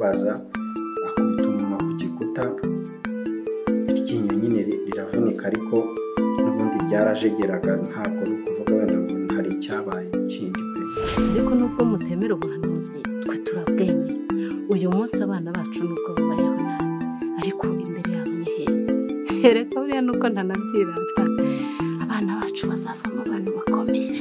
aramubabaza akubita umunwa ku gikuta, iryinyo nyine riravunika ariko n'ubundi ryarajegeraga, ntabwo ari ukuvuga wenda ngo hari icyabaye kindi pe. Ariko nubwo mutemera ubuhanuzi twe turabwemera. Uyu munsi abana bacu nubwo babayeho nabi ariko imbere yabo ni heza. Reka buriya nuko ntanabyirata abana bacu bazavamo abantu bakomeye.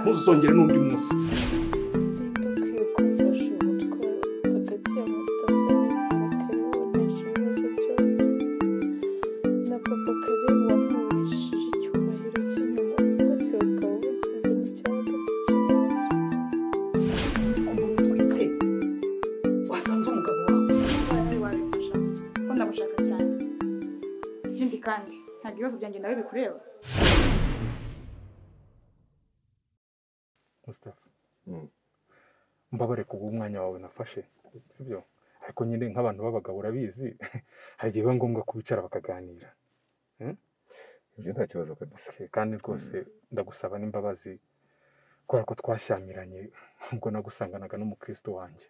Ntuzongere n'undi munsi. Mustafa, mbabare kubwo umwanya wawe nafashe, sibyo? Ariko nyine nk'abantu b'abagabo urabizi, hari igihe biba ngombwa kubicara bakaganira. Ibyo nta kibazo kabisa. Kandi rwose ndagusaba n'imbabazi kubera ko twashyamiranye ubwo nagusanganaga n'umukristo wanjye.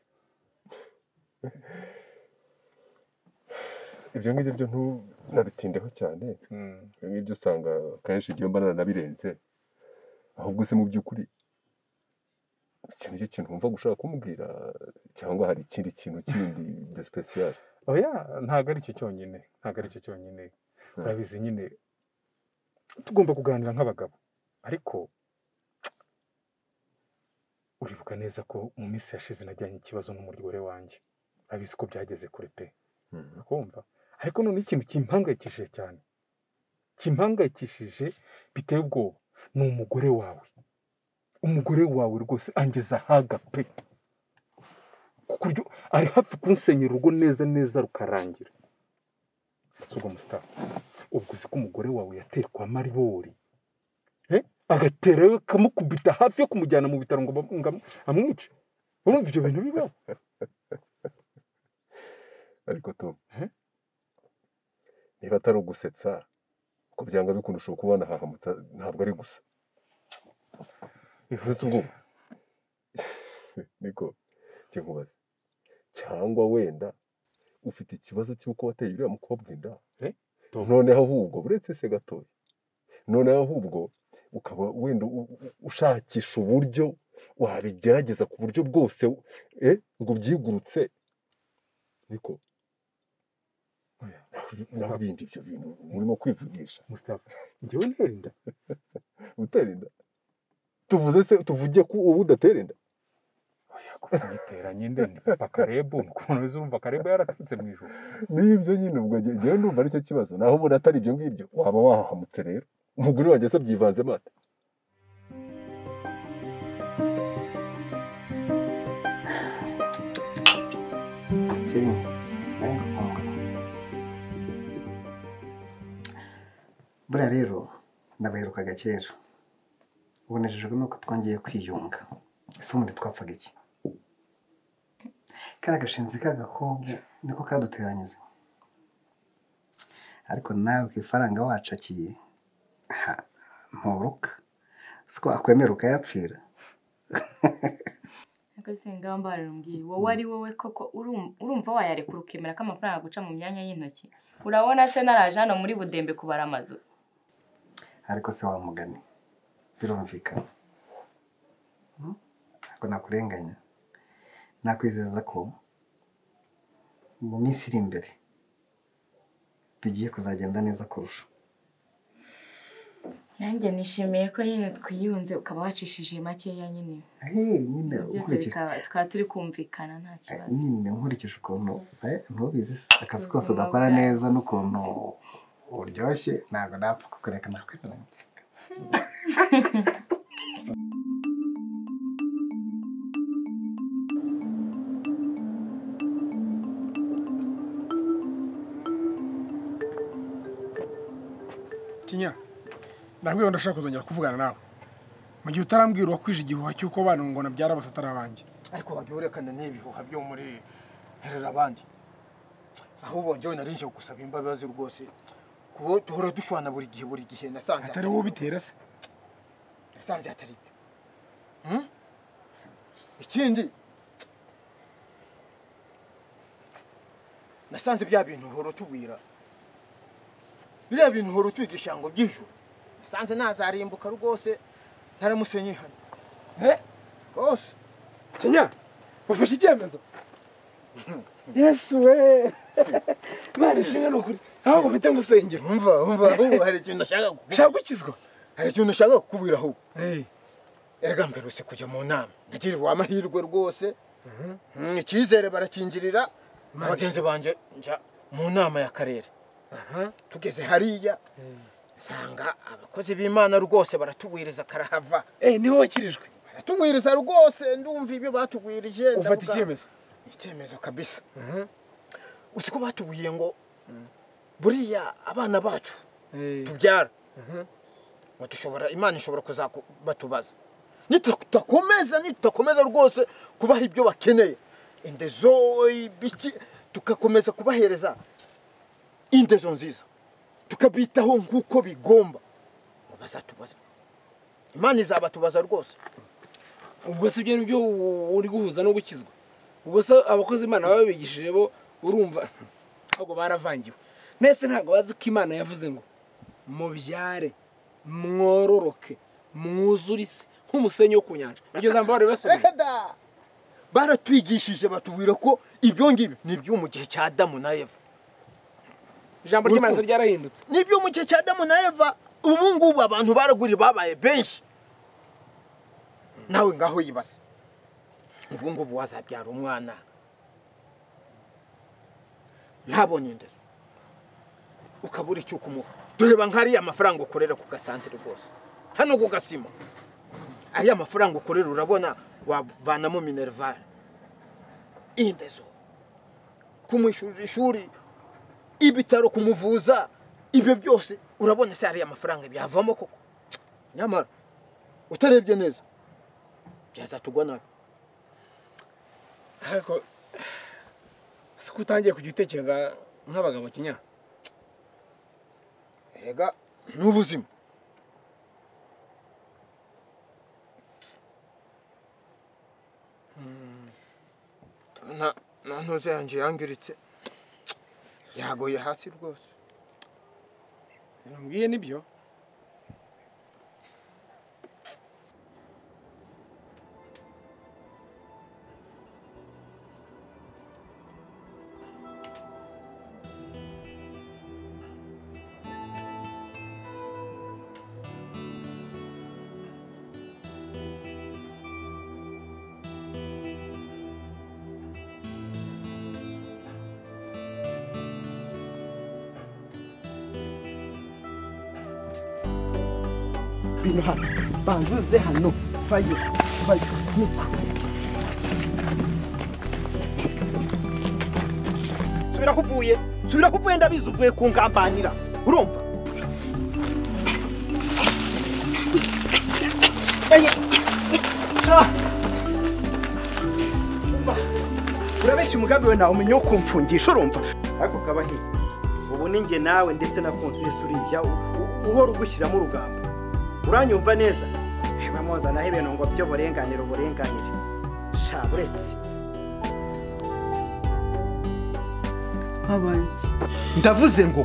Ibyo ngibyo byo ntunabitindeho cyane. Ngibyo usanga kenshi igihe mba naranabirenze. Ahubwo se mu by'ukuri iki ni ikintu wumva gushaka kumubwira cyangwa hari ikindi kintu kindi de special? Oya, ntago ari cyo cyonyine, urabizi nyine tugomba kuganira nk'abagabo. Ariko uribuka neza ko mu minsi yashize najyanye ikibazo n'umugore wanjye, urabizi ko byageze kure pe. Kumva ariko none ikintu kimpangayikishije cyane, biteye ubwoba, ni umugore wawe rwose angeza haga pe, kuko ari hafi kunsenyera urugo neza rukarangira. Sugo Mustafa, ubwo uzi ko umugore wawe yatekwa amaribori, agaterayo kamukubita hafi yo kumujyana mu bitaro ngo amwice. Urumva ibyo bintu bibaho? Ariko Tom, niba atari ugusetsa ko byanga bikundusha kubona hahamutsa, ntabwo ari gusa. Ivuze ubwo niko kinkubaza, cyangwa wenda ufite ikibazo cy'uko wateye uriya mukobwa inda, noneho ahubwo uretse se gatoya, noneho ahubwo ukaba wenda ushakisha uburyo wabigerageza ku buryo bwose ngo byigurutse, niko naho bindi ibyo bintu murimo kwivugisha. Mustafa, njyewe ntera inda? Utera inda? Tuvuge ko ubu udatera inda? Oya, ko nitera nyinde Papa Karebu, ukuntu uzumva Karebu yaraturutse mu ijuru. Nibyo nyine ubwo njyewe ndumva ari cyo kibazo, naho ubona atari ibyo ngibyo waba wahahamutse rero. Umugore wanjye se byivanze mate. Buriya rero nabaherukaga kera, ubu nejejwe nuko twongeye kwiyunga. Ese ubundi twapfaga iki? Kariya gashinzi k'agakobwa niko kaduteranyije, ariko nawe ku ifaranga wacakiye nturuka, siko akwemera ukayapfira. Agasenga mbara rumbwiye wowe ari wowe koko urumva wayarekura ukemera ko amafaranga guca mu myanya y'intoki. Urabona se naraje hano muri Budembe kubara amazu. Ariko se wamugani birumvikana, ariko nakurenganya, nakwizeza ko mu minsi iri imbere bigiye kuzagenda neza kurusha. Nanjye nishimiye ko nyine twiyunze ukaba wacishije makeya nyine. Nyine ukurikije twa turi kumvikana nta kibazo. Nyine nkurikije ukuntu ntubizi se akazi kose ugakora neza n'ukuntu uryoshye, ntabwo napfa kukureka nakwemera ngapfuka. Kinya, nabwiye ndashaka kuzongera kuvugana nawe. Mu gihe utarambwira wakwije igihuha cy'uko bana ngo nabyara basatara abanje. Ariko wagihorekana n'ibihuha byo muri herera abandi. Aho bonje narinje gusaba imbabazi rwose. Kubo duhora dushwana buri gihe nasanze. Atari wowe bitera se. nasanze atari byo. Ikindi nasanze bya bintu uhora utubwira, biriya bintu uhora utwigisha ngo by'ijuru, nasanze nazarimbuka rwose ntaramusenye hano rwose. Kinya ufashe icyemezo? Yesu we Imana ishimwe n'ukuri, ahubwo mpite musengera. Umva hari ikintu nashaka kukubwira. Ushaka gukizwa? Hari ikintu nashaka kukubwira ahubwo. Erega mperutse kujya mu nama, nagiriwe amahirwe rwose. Icyizere barakingirira, abagenzi banje njya mu nama y'akarere. Tugeze hariya nsanga abakozi b'Imana rwose baratubwiriza karahava. Niho wakirijwe? Baratubwiriza rwose, ndumva ibyo batubwirije. Ufata icyemezo? Icyemezo kabisa. Usiko batubwiye ngo buriya abana bacu tubyara ngo dushobora, Imana ishobora kuzabatubaza nitutakomeza rwose kubaha ibyo bakeneye, indezo ibiki, tugakomeza kubahereza indezo nziza, tukabitaho nk'uko bigomba, ngo bazatubaza. Imana izabatubaza rwose. Ubwo si ibyo nibyo uri guhuza no gukizwa? Ubwo se abakozi Imana babigishije bo urumva ahubwo baravangiwe. Nese ntabwo bazi ko Imana yavuze ngo mubyare mwororoke mwuzure isi nk'umusenyi wo ku nyanja. Iryo jambo bari basomye. Baratwigishije batubwira ko ibyo ngibi ni ibyo mu gihe cya Adamu na Eva. Ijambo ry'Imana ryarahindutse. Ni ibyo mu gihe cya Adamu na Eva. Ubu ngubu abantu baraguri babaye benshi. Nawe ngaho yibase. Ubu ngubu wazabyara umwana ntabonye indezo, ukabura icyo kumuha. Dore bankariya amafaranga ukorera ku gasantere rwose hano ku Gasima, ariya amafaranga ukorera urabona wavanamo minervale, indezo, kumwishyurira ishuri, ibitaro, kumuvuza, ibyo byose urabona se ariya amafaranga byavamo koko? Nyamara utarebye neza byazatugwa nabi. Ariko siko utangiye kujya utekereza nk'abagabo Kinya? Erega n'ubuzima. Na ntuze yanjye yangiritse, yagoye hasi rwose. Nambwiye nibyo? Bino hano banzuze hano vayo niko subira kuvuye ndabizi uvuye kungambanira, urumva? Urabeshya umugambi we nawe umenye wo kumfungisha, urumva? Ariko kabahiye ubu ninjye nawe ndetse na Konsesi uribya uhora ugushyiramo urugamba, uranyumva neza? Bamuzanaho ibintu ngo byo burenganire sha buretse habaye iki? Ndavuze ngo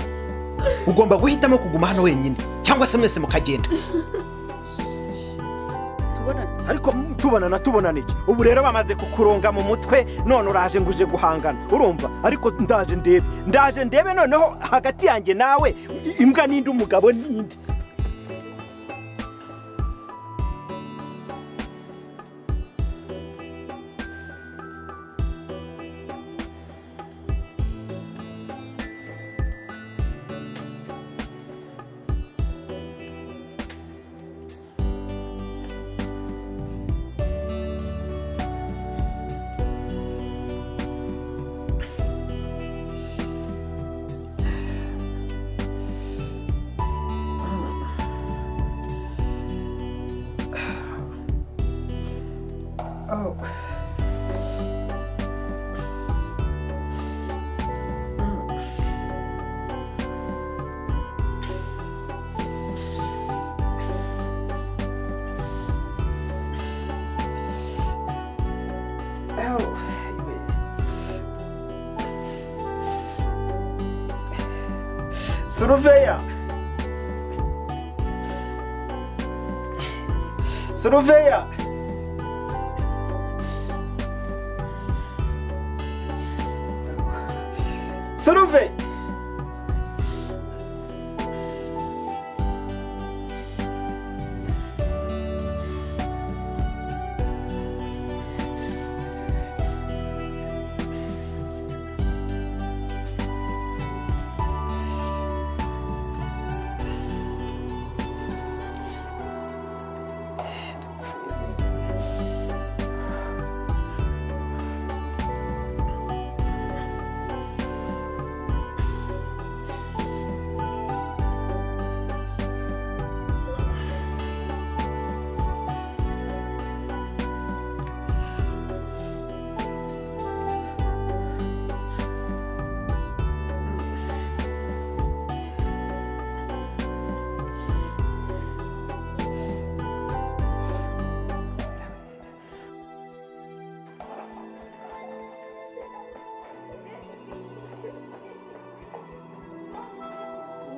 ugomba guhitamo kuguma hano wenyine cyangwa se mwese mukagenda. Ariko tubonana iki? Ubu rero bamaze kukuronga mu mutwe, none uraje nguje guhangana, urumva? Ariko ndaje ndebe noneho hagati yanjye nawe imbwa ninde umugabo ninde. Suruveya. Suruveya. Suruve.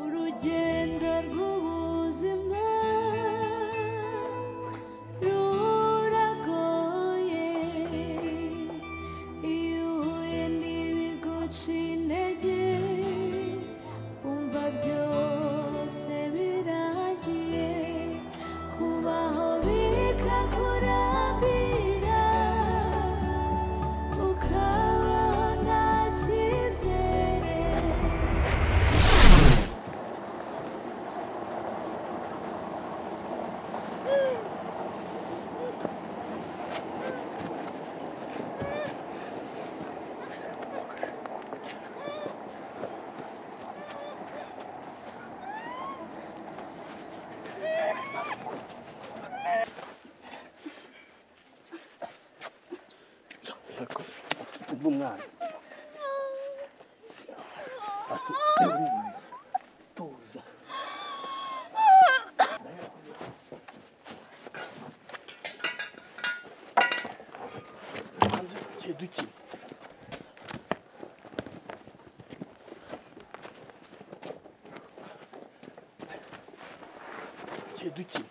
urugendo rw'ubuzima ruragoye iyo uhuye n'ibiguca intege wumva byose biragiye kubaho bikakurambira ukabaho nta cyizere. Umwana tuza hanze tugiye dukina tugiye dukina